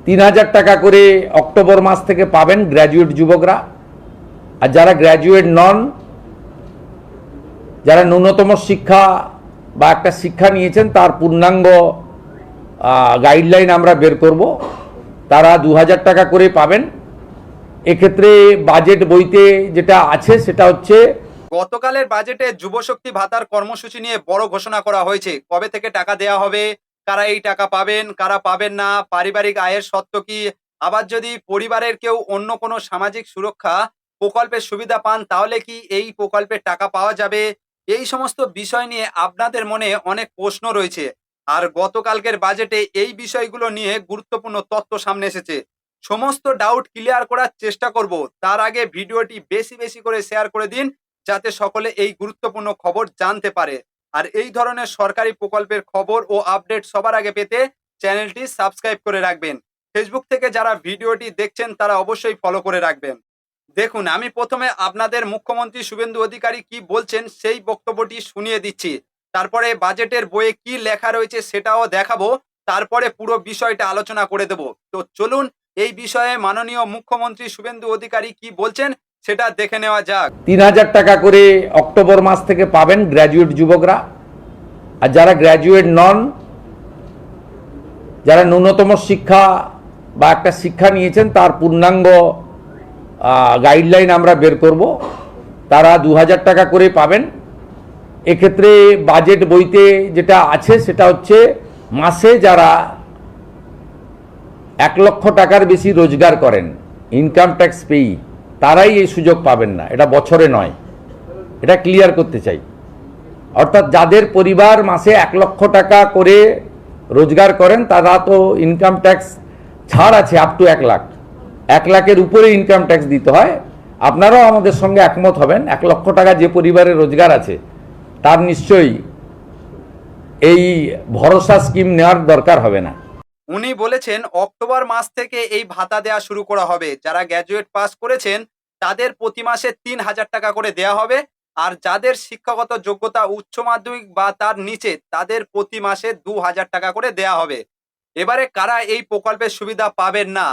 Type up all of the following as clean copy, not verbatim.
৩,০০০ টাকা করে অক্টোবর মাস থেকে পাবেন গ্র্যাজুয়েট যুবকরা। আর যারা গ্র্যাজুয়েট নন, যারা ন্যূনতম শিক্ষা বা একটা শিক্ষা নিয়েছেন তার পূর্ণাঙ্গ গাইডলাইন আমরা বের করব, তারা ২,০০০ টাকা করে পাবেন। এক্ষেত্রে বাজেট বইতে যেটা আছে সেটা হচ্ছে গতকালের বাজেটে যুবশক্তি ভাতার কর্মসূচি নিয়ে বড় ঘোষণা করা হয়েছে। কবে থেকে টাকা দেওয়া হবে, কারা এই টাকা পাবেন, কারা পাবেন না, পারিবারিক আয়ের শর্ত কি, আবার যদি পরিবারের কেউ অন্য কোনো সামাজিক সুরক্ষা প্রকল্পের সুবিধা পান তাহলে কি এই প্রকল্পের টাকা পাওয়া যাবে। এই সমস্ত বিষয় নিয়ে আপনাদের মনে অনেক প্রশ্ন রয়েছে। আর গতকালকের বাজেটে এই বিষয়গুলো নিয়ে গুরুত্বপূর্ণ তথ্য সামনে এসেছে। সমস্ত ডাউট ক্লিয়ার করার চেষ্টা করব। তার আগে ভিডিওটি বেশি বেশি করে শেয়ার করে দিন, যাতে সকলে এই গুরুত্বপূর্ণ খবর জানতে পারে। আর এই ধরনের সরকারি প্রকল্পের খবর ও আপডেট সবার আগে পেতে চ্যানেলটি সাবস্ক্রাইব করে রাখবেন। ফেসবুক থেকে যারা ভিডিওটি দেখছেন তারা অবশ্যই ফলো করে রাখবেন। দেখুন, আমি প্রথমে আপনাদের মুখ্যমন্ত্রী শুভেন্দু অধিকারী কি বলছেন সেই বক্তব্যটি শুনিয়ে দিচ্ছি। তারপরে বাজেটের বইয়ে কি লেখা রয়েছে সেটাও দেখাবো। তারপরে পুরো বিষয়টা আলোচনা করে দেব। তো চলুন এই বিষয়ে মাননীয় মুখ্যমন্ত্রী শুভেন্দু অধিকারী কি বলছেন সেটা দেখে নেওয়া যাক। ৩,০০০ টাকা করে অক্টোবর মাস থেকে পাবেন গ্র্যাজুয়েট যুবকরা। আর যারা গ্র্যাজুয়েট নন, যারা ন্যূনতম শিক্ষা বা একটা শিক্ষা নিয়েছেন তার পূর্ণাঙ্গ গাইডলাইন আমরা বের করব, তারা ২,০০০ টাকা করে পাবেন। এক্ষেত্রে বাজেট বইতে যেটা আছে সেটা হচ্ছে মাসে যারা ১,০০,০০০ টাকার বেশি রোজগার করেন, ইনকাম ট্যাক্স পেই, তারাই এই সুযোগ পাবেন না। এটা বছরে নয়, এটা ক্লিয়ার করতে চাই। অর্থাৎ যাদের পরিবার মাসে ১,০০,০০০ টাকা করে রোজগার করেন তারা তো ইনকাম ট্যাক্স ছাড় আছে আপ টু ১,০০,০০০। ১,০০,০০০-এর উপরে ইনকাম ট্যাক্স দিতে হয়। আপনারাও আমাদের সঙ্গে একমত হবেন, ১,০০,০০০ টাকা যে পরিবারের রোজগার আছে তার নিশ্চয়ই এই ভরসা স্কিম নেওয়ার দরকার হবে না। উনি বলেছেন অক্টোবর মাস থেকে এই ভাতা দেওয়া শুরু করা হবে। যারা গ্র্যাজুয়েট পাস করেছেন তাদের প্রতি মাসে ৩,০০০ টাকা করে দেওয়া হবে। আর যাদের শিক্ষাগত যোগ্যতা উচ্চ মাধ্যমিক বা তার নিচে তাদের প্রতি মাসে ২,০০০ টাকা করে দেওয়া হবে। এবারে কারা এই প্রকল্পের সুবিধা পাবেন না,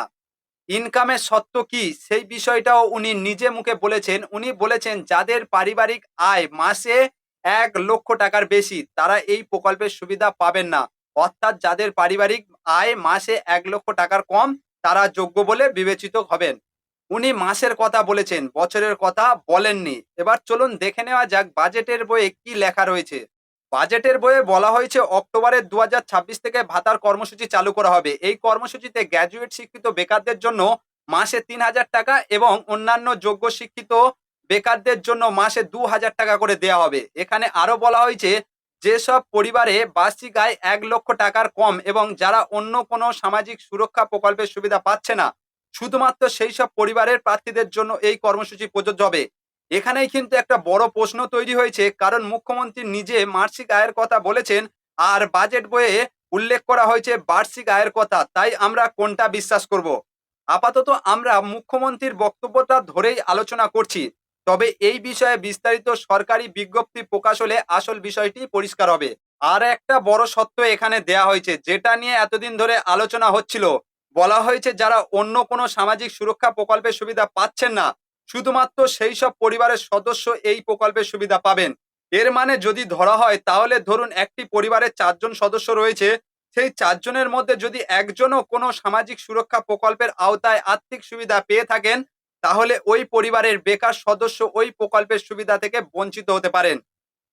ইনকামের সত্ত্ব কি সেই বিষয়টাও উনি নিজে মুখে বলেছেন। উনি বলেছেন যাদের পারিবারিক আয় মাসে ১,০০,০০০ টাকার বেশি তারা এই প্রকল্পের সুবিধা পাবেন না। অর্থাৎ যাদের পারিবারিক আয় মাসে ১,০০,০০০ টাকার কম তারা যোগ্য বলে বিবেচিত হবেন। উনি মাসের কথা বলেছেন, বছরের কথা বলেননি। এবার চলুন দেখে নেওয়া যাক বাজেটের বইয়ে কি লেখা রয়েছে। বাজেটের বইয়ে বলা হয়েছে অক্টোবরের ২০২৬ থেকে ভাতার কর্মসূচি চালু করা হবে। এই কর্মসূচিতে গ্র্যাজুয়েট শিক্ষিত বেকারদের জন্য মাসে ৩,০০০ টাকা এবং অন্যান্য যোগ্য শিক্ষিত বেকারদের জন্য মাসে ২,০০০ টাকা করে দেওয়া হবে। এখানে আরো বলা হয়েছে যেসব পরিবারে বার্ষিক আয় ১,০০,০০০ টাকার কম এবং যারা অন্য কোনো সামাজিক সুরক্ষা প্রকল্পের সুবিধা পাচ্ছে না, শুধুমাত্র সেই সব পরিবারের প্রার্থীদের জন্য এই কর্মসূচি প্রযোজ্য হবে। এখানেই কিন্তু একটা বড় প্রশ্ন তৈরি হয়েছে, কারণ মুখ্যমন্ত্রী নিজে মাসিক আয়ের কথা বলেছেন আর বাজেট বইয়ে উল্লেখ করা হয়েছে বার্ষিক আয়ের কথা। তাই আমরা কোনটা বিশ্বাস করব? আপাতত আমরা মুখ্যমন্ত্রীর বক্তব্যটা ধরেই আলোচনা করছি। তবে এই বিষয়ে বিস্তারিত সরকারি বিজ্ঞপ্তি প্রকাশ হলে আসল বিষয়টি পরিষ্কার হবে। আর একটা বড় সত্য এখানে দেয়া হয়েছে, যেটা নিয়ে এতদিন ধরে আলোচনা হচ্ছিল। বলা হয়েছে যারা অন্য কোনো সামাজিক সুরক্ষা প্রকল্পের সুবিধা পাচ্ছেন না, শুধুমাত্র সেই সব পরিবারের সদস্য এই প্রকল্পের সুবিধা পাবেন। এর মানে যদি ধরা হয় তাহলে ধরুন একটি পরিবারের ৪ জন সদস্য রয়েছে, সেই ৪ জনের মধ্যে যদি একজনও কোনো সামাজিক সুরক্ষা প্রকল্পের আওতায় আর্থিক সুবিধা পেয়ে থাকেন তাহলে ওই পরিবারের বেকার সদস্য ওই প্রকল্পের সুবিধা থেকে বঞ্চিত হতে পারেন।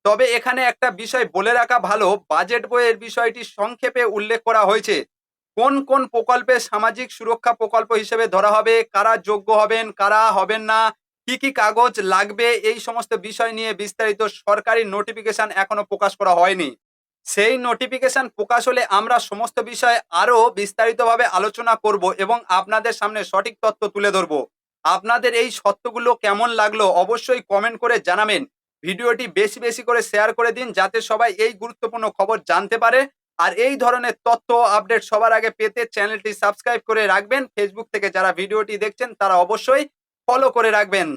তবে এখানে একটা বিষয় বলে রাখা ভালো, বাজেট বইয়ের বিষয়টি সংক্ষেপে উল্লেখ করা হয়েছে। কোন কোন প্রকল্পে সামাজিক সুরক্ষা প্রকল্প হিসেবে ধরা হবে, কারা যোগ্য হবেন, কারা হবেন না, কি কি কাগজ লাগবে, এই সমস্ত বিষয় নিয়ে বিস্তারিত সরকারি নোটিফিকেশন এখনো প্রকাশ করা হয়নি। সেই নোটিফিকেশন প্রকাশ হলে আমরা সমস্ত বিষয়ে আরো বিস্তারিতভাবে আলোচনা করব এবং আপনাদের সামনে সঠিক তথ্য তুলে ধরব। আপনাদের এই সত্যগুলো কেমন লাগলো অবশ্যই কমেন্ট করে জানাবেন। ভিডিওটি বেশি বেশি করে শেয়ার করে দিন যাতে সবাই এই গুরুত্বপূর্ণ খবর জানতে পারে। আর এই ধরনের তথ্য আপডেট সবার আগে পেতে চ্যানেলটি সাবস্ক্রাইব করে রাখবেন। ফেসবুক থেকে যারা ভিডিওটি দেখছেন তারা অবশ্যই ফলো করে রাখবেন।